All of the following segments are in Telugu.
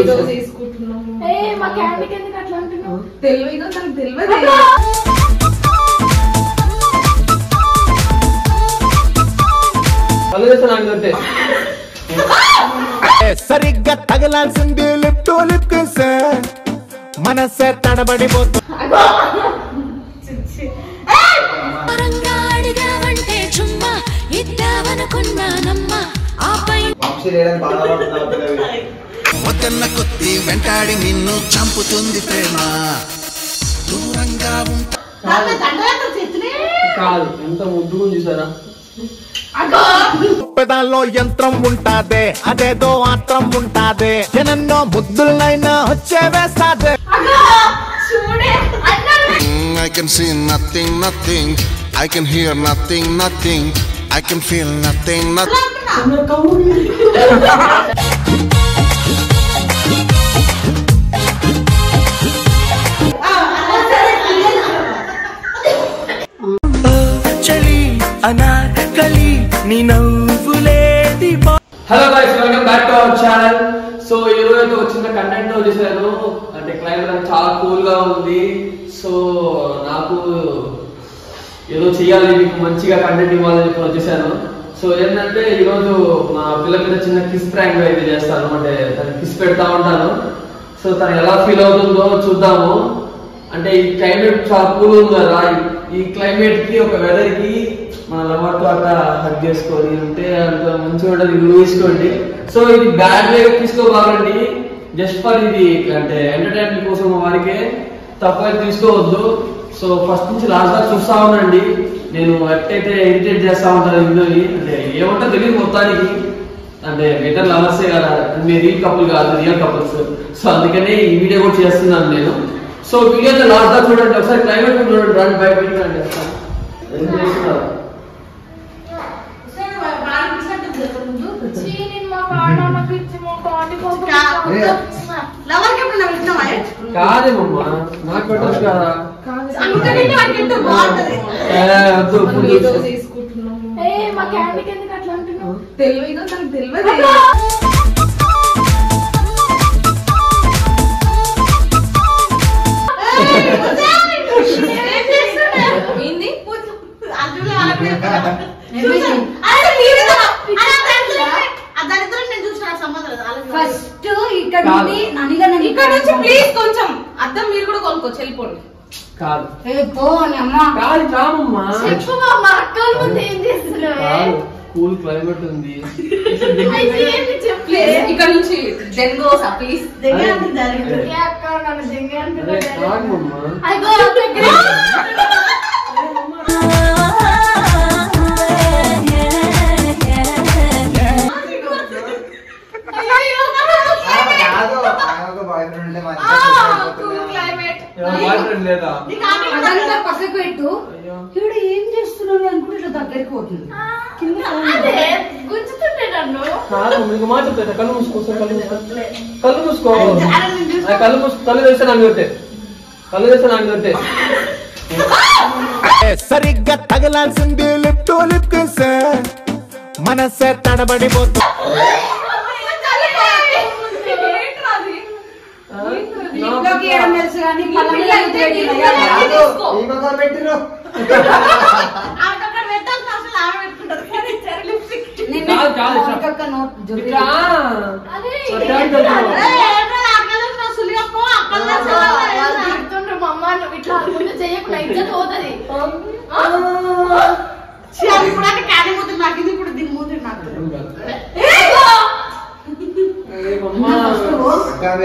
మా క్యాంటీకి ఎందుకు అట్లా అంటున్నావు? తెలియదు నాకు తెలియదు. సరిగ్గా తగలాల్సింది లిప్ టు లిప్ కిస్ మనసే తడబడిపోతుంది. వద్దన్న కొద్ది వెంటాడి నిన్ను చంపుతుంది ప్రేమ. దూరంగా కాదు ఎంత ముద్దుగా చూసారా? పెదాల్లో యంత్రం ఉంటాదే, అదేదో ఆత్రం ఉంటాదే, జనన్నో ముద్దులైనా వచ్చే వేస్తాదే. I can see nothing, nothing. I can hear nothing, nothing. I can feel nothing, nothing. చలి అనార్కలి నీ నవ్వులేది. Hello guys, welcome back to our channel. So ఈ రోజు అయితే వచ్చిన కంటెంట్ వచ్చేసాను. అంటే క్లైమేట్ చాలా కూల్ గా ఉంది. సో నాకు ఏదో చెయ్యాలి, మీకు మంచిగా కంటెంట్ ఇవ్వాలని వచ్చేసాను. సో ఏంటంటే ఈరోజు మా పిల్ల మీద చిన్న కిస్ ప్రాంక్ అయితే చేస్తాను. అంటే తనకి కిస్ పెడతా ఉంటాను. సో తను ఎలా ఫీల్ అవుతుందో చూద్దాము. అంటే ఈ క్లైమేట్ చాలా కూల్ ఉంది కదా, ఈ క్లైమేట్ కి ఒక వెదర్ కి మన లవర్తో అట్లా హగ్ చేసుకొని ఉంటే అంత మంచిగా ఉంటుంది. ఊహించుకోండి. సో ఇది బ్యాడ్ వే తీసుకోవాలండి, జస్ట్ ఫర్ ఇది అంటే ఎంటర్టైన్మెంట్ కోసం వారికే, తప్ప తీసుకోవద్దు. సో ఫస్ట్ నుంచి లాస్ట్ దాకా చూస్తా ఉండండి. నేను ఎట్టయితే ఇరిటేట్ చేస్తా ఉంటాను వీడియోని. అంటే ఏమంటా తెలియదు మొత్తానికి. అంటే బెటర్ లవర్సే కదా, మీరు రియల్ కపుల్ కాదు, రియల్ కపుల్స్. సో అందుకనే ఈ వీడియో కూడా చేస్తున్నాను నేను. సో వీడియో అయితే లాస్ట్ దాకా చూడండి. ఒకసారి క్లైమేట్ చూడండి, రండి బయటకి రండి. ఏం చేస్తున్నారు? కాదేమమ్మా, నాకు పెట్టచ్చు కదా. మా క్యాంటీకి ఎందుకు అట్లా అంటున్నావు? తెలియదు నాకు తెలియదు. ఫస్ట్ ఇక్కడ నుంచి ప్లీజ్ కొంచెం అద్దం మీరు కూడా కొనుక్కోవచ్చు, వెళ్ళిపోండి. కాదు కూల్ క్లైమేట్ ఉంది. ఇక్కడ నుంచి జంగోసా ప్లీజ్. పక్కకు పెట్టు. ఇప్పుడు ఏం చేస్తున్నావు అనుకుంటే ఇట్లా దగ్గరికి పోతుంది. గుంజుతుంటే నన్ను. మీకు మాట చెప్తా, కళ్ళు మూసుకో, కళ్ళు మూసుకో, కళ్ళు మూసుకో, కళ్ళు మూసుకో. కళ్ళు తెస్తే నాకు కొట్టే, కళ్ళు తెస్తే నాకు కొట్టే. సరిగ్గా తగలాల్సింది లిప్ టు లిప్ కిస్ మనసే తడబడిపోతుంది.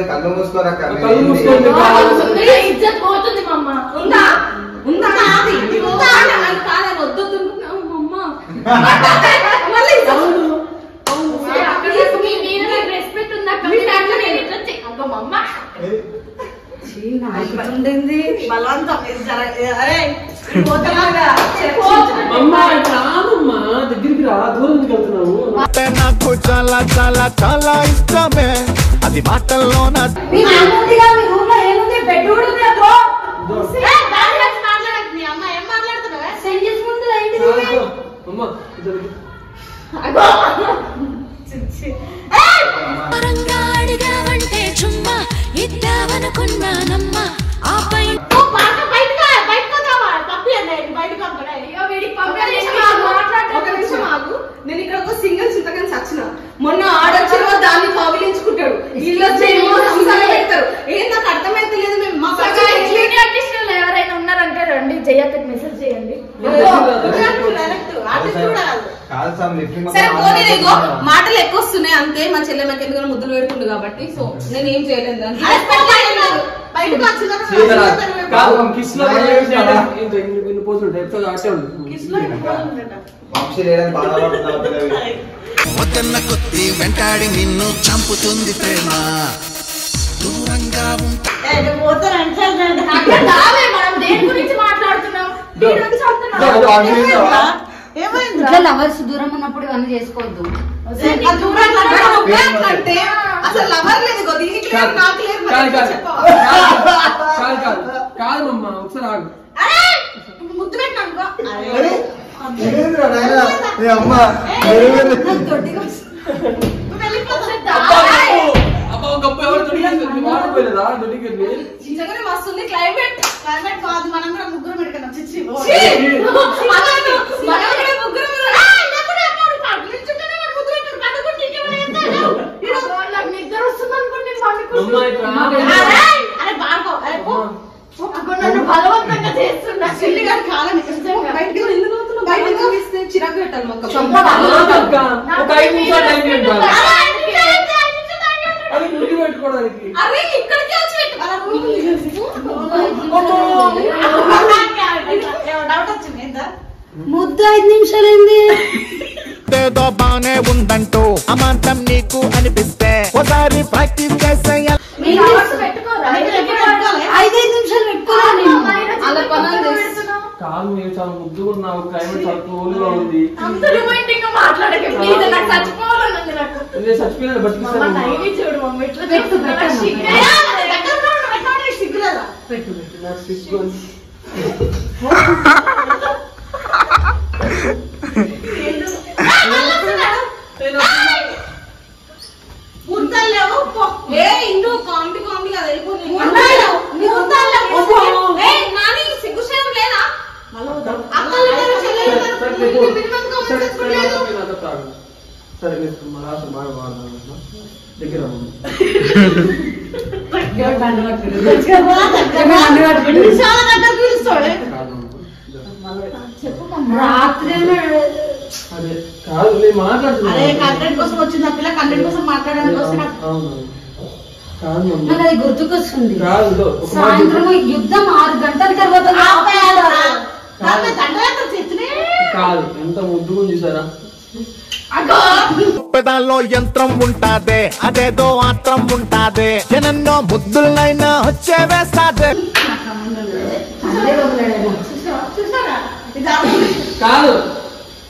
కళ్ళు మూసుకోరా, కళ్ళు మూసుకోండి. ఇజ్జత్ పోతుంది మమ్మ. ఉందా ఉందా రెస్పెక్ట్ ఉందా? దగ్గరికి రా, దూరం వెళ్తున్నావు. నాకు చాలా చాలా చాలా ఇష్టమే, అది మాటల్లో నా అమ్మ ఏం నాకు అర్థమైతలేదు. మేము మా ఎవరైనా ఉన్నారంటే రండి, జయక్కకి మెసేజ్ చేయండి. సరే పోనీగో మాటలు ఎక్కువ వస్తున్నాయి అంతే. మా చెల్లె మాకు ఎందుకంటే ముద్దులు పెడుతుంది కాబట్టి సో నేను ఏం చేయలేదు. బయటకు వద్దన్న కొద్ది వెంటాడి నిన్ను చంపుతుంది ప్రేమ. దూరంగా ఉంటా మనం దేని గురించి మాట్లాడుతున్నాం? ఇట్లా లవర్స్ దూరం ఉన్నప్పుడు ఇవన్నీ చేసుకోవద్దు. అసలు లవర్ లేదు కాదమ్మా ఒకసారి ఆగు. ముద్దు పెట్టినా మస్తుంది. క్లైమేట్ క్లైమేట్ కాదు, మనం కూడా ముగ్గురు పెట్టుకున్నాం. నిద్ర వస్తుంది అనుకుంటే బలవంతంగా చేస్తున్నా. చిరాకు పెట్టాలి మొక్క పెట్టుకోవడానికి. ముద్దు 5 నిమిషాలైంది. ఏదో బానే ఉందంటూ అమాంతం నీకు అనిపిస్తే ఒకసారి ప్రాక్టీస్ చేస్తే 5 నిమిషాలు పెట్టుకోవాలి. కాదు మీరు చాలా ముద్దుగా ఉన్నావు. క్లైమేట్ చాలా కూల్ గా ఉంది. చచ్చిపోయినా బతికిస్తాను. చూడు మమ్మీ ఇట్లా కోసం వచ్చింది ఆ పిల్ల. కంటెంట్ కోసం మాట్లాడడానికి అది గుర్తుకొస్తుంది. సాయంత్రం యుద్ధం 6 గంటల తర్వాత కాదు ఎంత ముద్దుగా చూసారా. పెదాల్లో యంత్రం ఉంటాదే, అదేదో ఆత్రం ఉంటాదే, ఎన్నెన్నో ముద్దులైనా వచ్చే వేస్తాదే. కాదు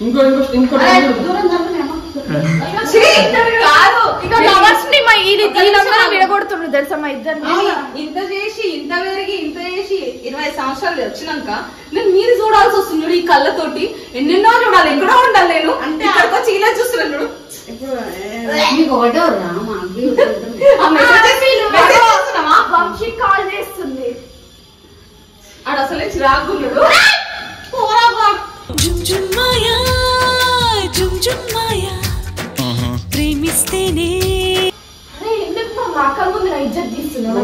ఇంకో విడగొడుతుండ్రు తెలుసా మా ఇద్దరు. ఇంత చేసి ఇంత పెరిగి ఇంత చేసి 20 సంవత్సరాలు వచ్చినాక నేను మీరు చూడాల్సి వస్తుంది. ఈ కళ్ళతోటి ఎన్నెన్నో చూడాలి. ఎక్కడో ఉండాలి నేను. అంటే వచ్చి ఇలా చూస్తున్నాను. వంశీ కాల్ చేస్తుంది. ఆడు అసలే చిరాకున్నాడు. ప్రేమిస్తేనే ఎందుకు మా అక్క ముందు నా ఇజ్జత్ తీస్తున్నావు?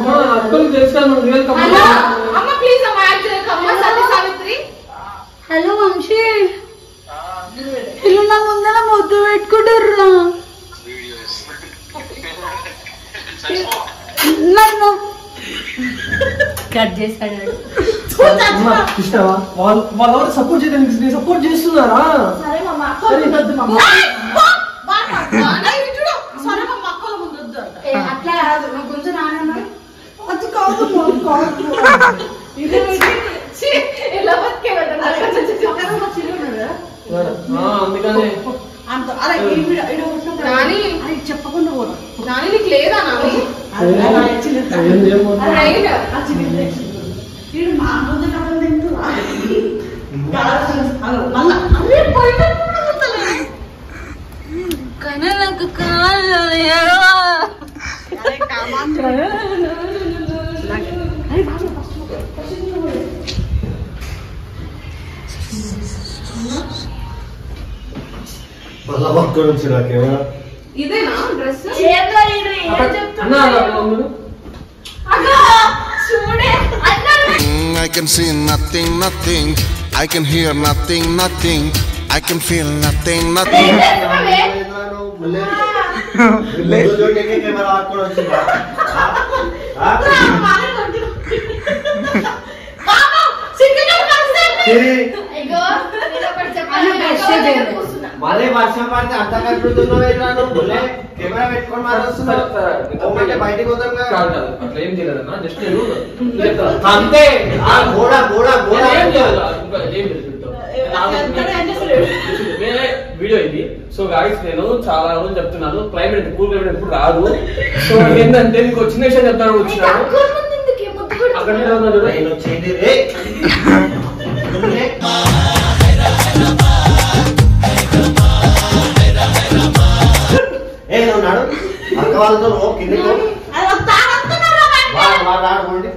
హలో వంశీ, ఇల్లు నా ముందర ముద్దు పెట్టుకుంటుర్రా. నన్ను కట్ చేశాడు. వాళ్ళు సపోర్ట్ చేయడానికి సపోర్ట్ చేస్తున్నారా? సరే మా అక్క వద్దు మమ్మ. అట్లా రాదు కొంచెం నాన్న ఎలా బతికే అందుకనే చెప్పకుండా పోదా. నాని నీకు లేదా నాని? కానీ నాకు మళ్ళా పక్కన వచ్చి నాకేమో ఇదేనా డ్రెస్? అన్నా చూడే I can see nothing, nothing. I can hear nothing, nothing. I can feel nothing, nothing. మళ్ళీ వర్షం పడితే అంత కట్టుతున్నావు కెమెరా పెట్టుకొని మాట్లాడుతున్నావు బయటకు పోతాం అట్లా ఏం చేయలేదన్నా జస్ట్ అంతే గోడ గోడ గోడ వీడియో ఇది. సో గాయ్స్ నేను చాలా రోజులు చెప్తున్నాను క్లైమేట్ కూల్ క్లైమేట్ ఎప్పుడు రాదు. సో ఏంటంటే మీకు చిన్న విషయం చెప్తాను వచ్చినాను అక్కడ ఉన్నాడు అక్క వాళ్ళతో కిందకి ఆడుకోండి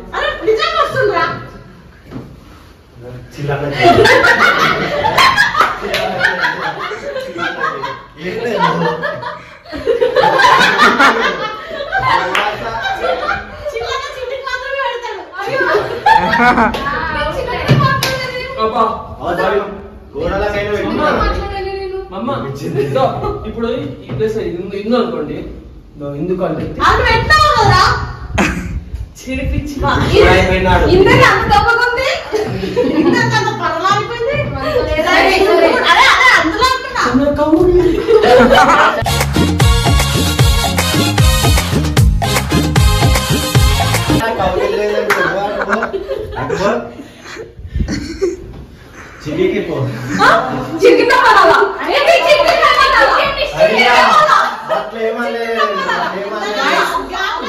ఇప్పుడు ఈ ప్లేస్ ఇందు అనుకోండి ఎందుకంటే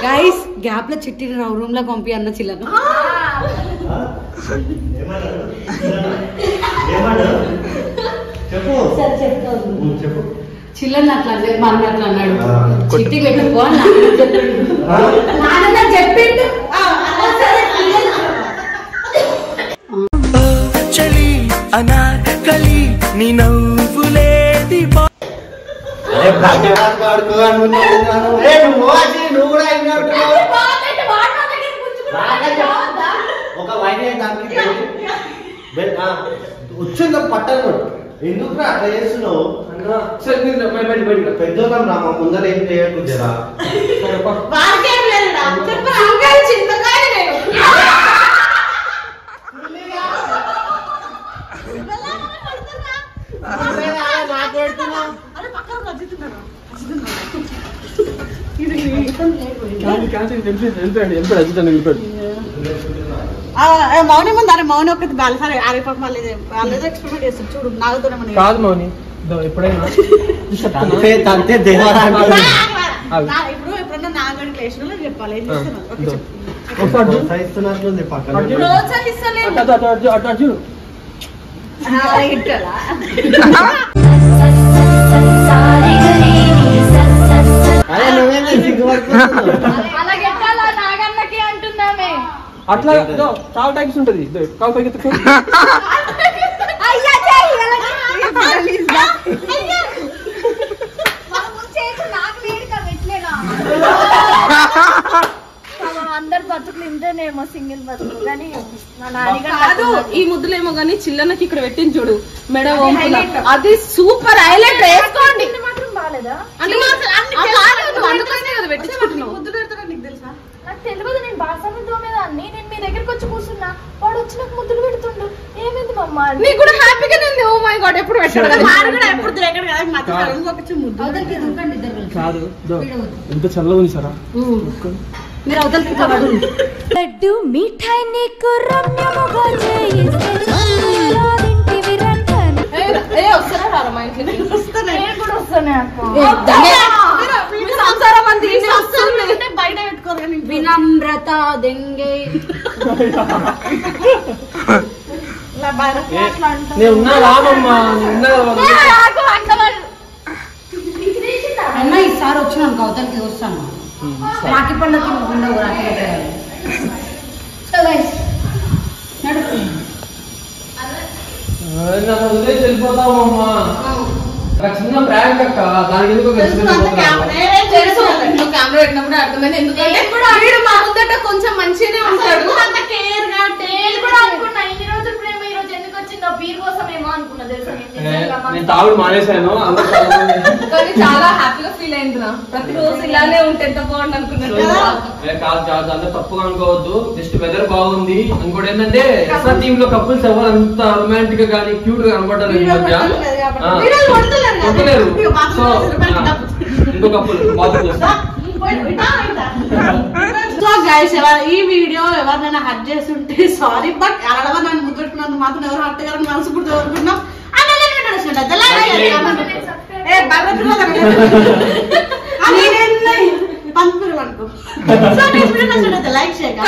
గైస్ గ్యాప్ లో చిట్టిని రూమ్ లో పంపి అన్న చిల్లను చిల్లని అట్లా మన అట్లా అన్నాడు చిట్టి పెట్టుకో నాన్న చెప్పిండు చలి అనార్కలి నీ నవ్వులేది ఒక వచ్చిందా పట్టను ఎందుకు అట్లా చేస్తున్నావు పెద్దోళ్ళం రా మా ముందర ఏం చేయకుండా మౌని ముందు అరే మౌని ఒకటి బాలసారి ఆరిపోక మళ్ళీ వాళ్ళేదో ఎక్స్పెరిమెంట్ చేస్తారు చూడు నాగుతూనే కాదు మౌని ఎప్పుడైనా ఇప్పుడు ఎప్పుడన్నా నాగడి క్లేషన్లో చెప్పాలి ఏం అట్లా చాలా టైప్స్ ఉంటది కావు పైకి అందరు బతుకులు ఇంతేనేమో సింగిల్ బతుకులు కానీ కాదు ఈ ముద్దులేమో గానీ చిల్లనకి ఇక్కడ పెట్టింది చూడు మెడ అది సూపర్ హైలైట్ వేసుకోండి మాత్రం బాగాలేదా అందుకనే కదా పెట్టించుకుంటున్నావు నీకు తెలుసా నాకు తెలియదు నేను బాసన తోమేదాన్ని నేను మీ దగ్గరికి వచ్చి కూర్చున్నా వాడు వచ్చి నాకు ముద్దులు పెడుతుండు ఏమైంది మమ్మ నీకు కూడా హ్యాపీగానే ఉంది ఓ మై గాడ్ ఎప్పుడు పెట్టాడు కాదు ఎంత చల్లగా ఉంది సారా మీరు అవతలకి లడ్డు మిఠాయి నీకు రమ్యముగా చేయిస్తే వస్తారా రారా మా ఇంట్లో నేను కూడా వస్తానే అక్క సంసారం అంది బయట పెట్టుకోరు కానీ వినమ్రత దెంగే నేను ఉన్నా రామమ్మా అన్న ఈసారి వచ్చినాను అవతలకి వస్తాను రాఖీ పండుగకి ఉండవు రాఖీ వెళ్ళిపోతావమ్మా చిన్న ప్రాంక్ అక్క దానికి ఎందుకు కెమెరా పెట్టినప్పుడు అర్థమైంది. ఎందుకంటే వీడు మా ముందట కొంచెం మంచిగానే ఉంటాడు. అంత కేర్ గా నేను కూడా అనుకున్నా ఇన్ని రోజులు ప్రేమ ఈ రోజు ఎందుకు వచ్చిందో వీరి కోసం ఏమో అనుకున్నా తెలుసా. నేను తాగుడు మానేశాను, కానీ చాలా హ్యాపీగా ఫీల్ అయింది. ప్రతిరోజు ఇలానే ఉంటే ఎంత బాగుంది అనుకున్నాను. కాదు అంత తప్పుగా అనుకోవద్దు. జస్ట్ వెదర్ బాగుంది. ఇంకోటి ఏంటంటే ఎస్ఆర్ టీమ్ లో కపుల్స్ ఎవరు అంత రొమాంటిక్ గా కానీ క్యూట్ గా కనబడ్డారు ఈ మధ్య. కొట్టలేరు. సో ఇంకో కపుల్ సో గైస్ ఈ వీడియో ఎవరినైనా హర్ట్ చేస్తుంటే సారీ, బట్ అలా నన్ను ముగ్గట్టుకున్నందుకు మాత్రం ఎవరు హర్ట్ గారు మనసు కూడా కోరుకుంటున్నాం. పంపురు అనుకో. సో నెక్స్ట్ వీడియో నచ్చినట్లయితే లైక్ చేయండి.